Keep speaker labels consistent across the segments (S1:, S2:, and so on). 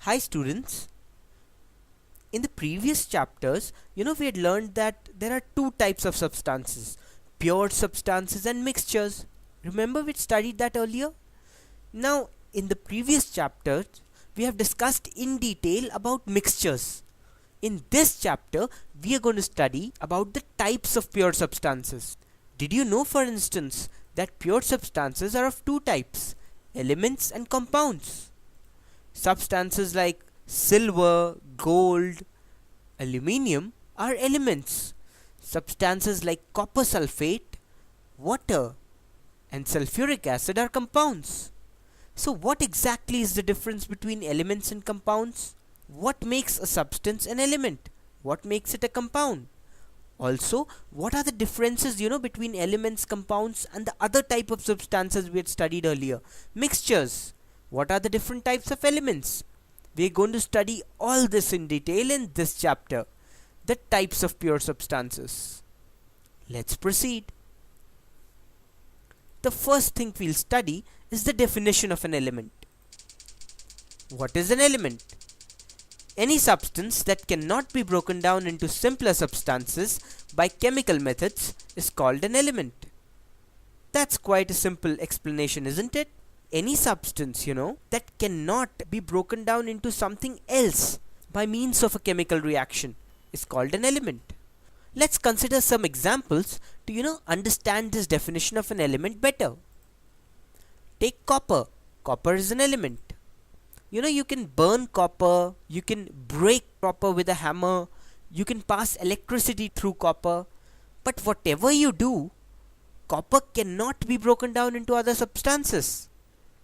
S1: Hi students. In the previous chapters, we had learned that there are two types of substances, pure substances and mixtures. Remember we studied that earlier? Now, in the previous chapters, we have discussed in detail about mixtures. In this chapter, we are going to study about the types of pure substances. Did you know, for instance, that pure substances are of two types, elements and compounds? Substances like silver, gold, aluminium are elements. Substances like copper sulfate, water, and sulfuric acid are compounds. So, what exactly is the difference between elements and compounds? What makes a substance an element? What makes it a compound? Also, what are the differences between elements, compounds, and the other type of substances we had studied earlier? Mixtures. What are the different types of elements? We are going to study all this in detail in this chapter. The types of pure substances. Let's proceed. The first thing we'll study is the definition of an element. What is an element? Any substance that cannot be broken down into simpler substances by chemical methods is called an element. That's quite a simple explanation, isn't it? Any substance, that cannot be broken down into something else by means of a chemical reaction is called an element. Let's consider some examples to, understand this definition of an element better. Take copper. Copper is an element. You can burn copper, you can break copper with a hammer, you can pass electricity through copper, but whatever you do, copper cannot be broken down into other substances,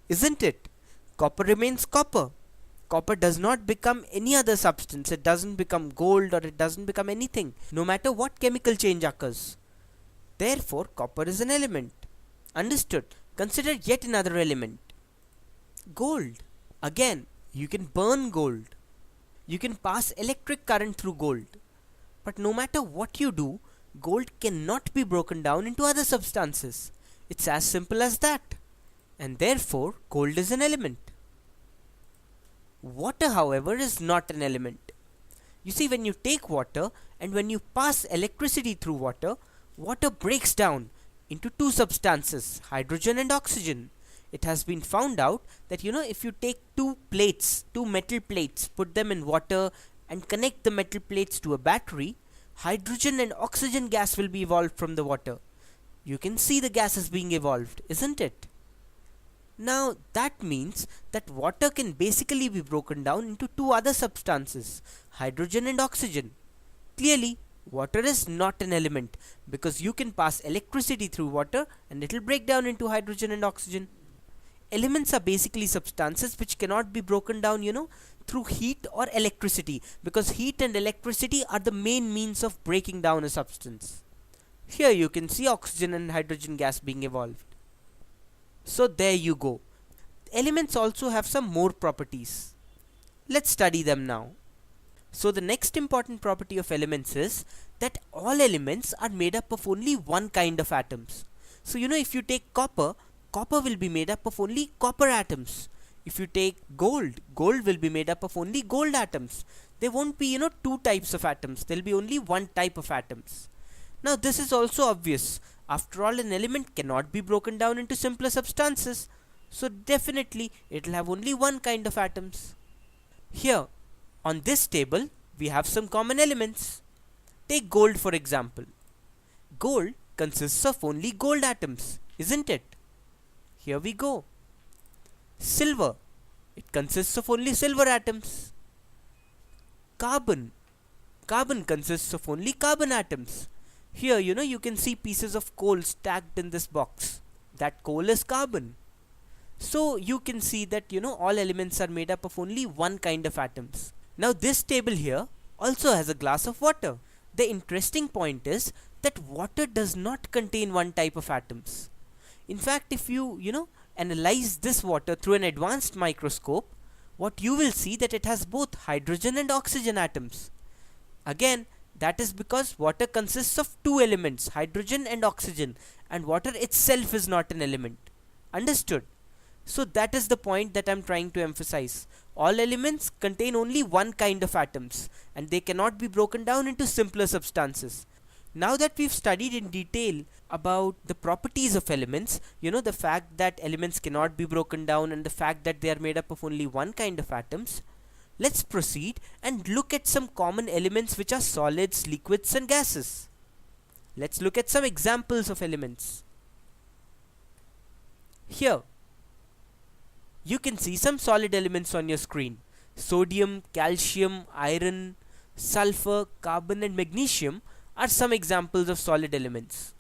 S1: isn't it? Copper remains copper. Copper does not become any other substance. It doesn't become gold or it doesn't become anything, no matter what chemical change occurs. Therefore, copper is an element. Understood? Consider yet another element. Gold. Again, you can burn gold. You can pass electric current through gold. But no matter what you do, gold cannot be broken down into other substances. It's as simple as that. And therefore, gold is an element. Water, however, is not an element. You see, when you take water and when you pass electricity through water, water breaks down into two substances, hydrogen and oxygen. It has been found out that if you take two metal plates, put them in water and connect the metal plates to a battery, hydrogen and oxygen gas will be evolved from the water. You can see the gases being evolved, isn't it? Now that means that water can basically be broken down into two other substances, hydrogen and oxygen. Clearly, water is not an element because you can pass electricity through water and it will break down into hydrogen and oxygen. Elements are basically substances which cannot be broken down, through heat or electricity, because heat and electricity are the main means of breaking down a substance. Here you can see oxygen and hydrogen gas being evolved. So there you go. Elements also have some more properties. Let's study them now. So the next important property of elements is that all elements are made up of only one kind of atoms. So if you take copper, copper will be made up of only copper atoms. If you take gold, gold will be made up of only gold atoms. There won't be two types of atoms. There will be only one type of atoms. Now this is also obvious. After all, an element cannot be broken down into simpler substances. So definitely it will have only one kind of atoms. Here on this table we have some common elements. Take gold for example. Gold consists of only gold atoms, isn't it? Here we go. Silver. It consists of only silver atoms. Carbon. Carbon consists of only carbon atoms. Here, you can see pieces of coal stacked in this box. That coal is carbon. So, you can see that, all elements are made up of only one kind of atoms. Now, this table here also has a glass of water. The interesting point is that water does not contain one type of atoms. In fact, if you, analyze this water through an advanced microscope, what you will see that it has both hydrogen and oxygen atoms. Again, that is because water consists of two elements, hydrogen and oxygen, and water itself is not an element. Understood? So that is the point that I'm trying to emphasize. All elements contain only one kind of atoms, and they cannot be broken down into simpler substances. Now that we've studied in detail about the properties of elements, the fact that elements cannot be broken down and the fact that they are made up of only one kind of atoms, let's proceed and look at some common elements which are solids, liquids, and gases. Let's look at some examples of elements. Here, you can see some solid elements on your screen. Sodium, calcium, iron, sulfur, carbon, and magnesium are some examples of solid elements.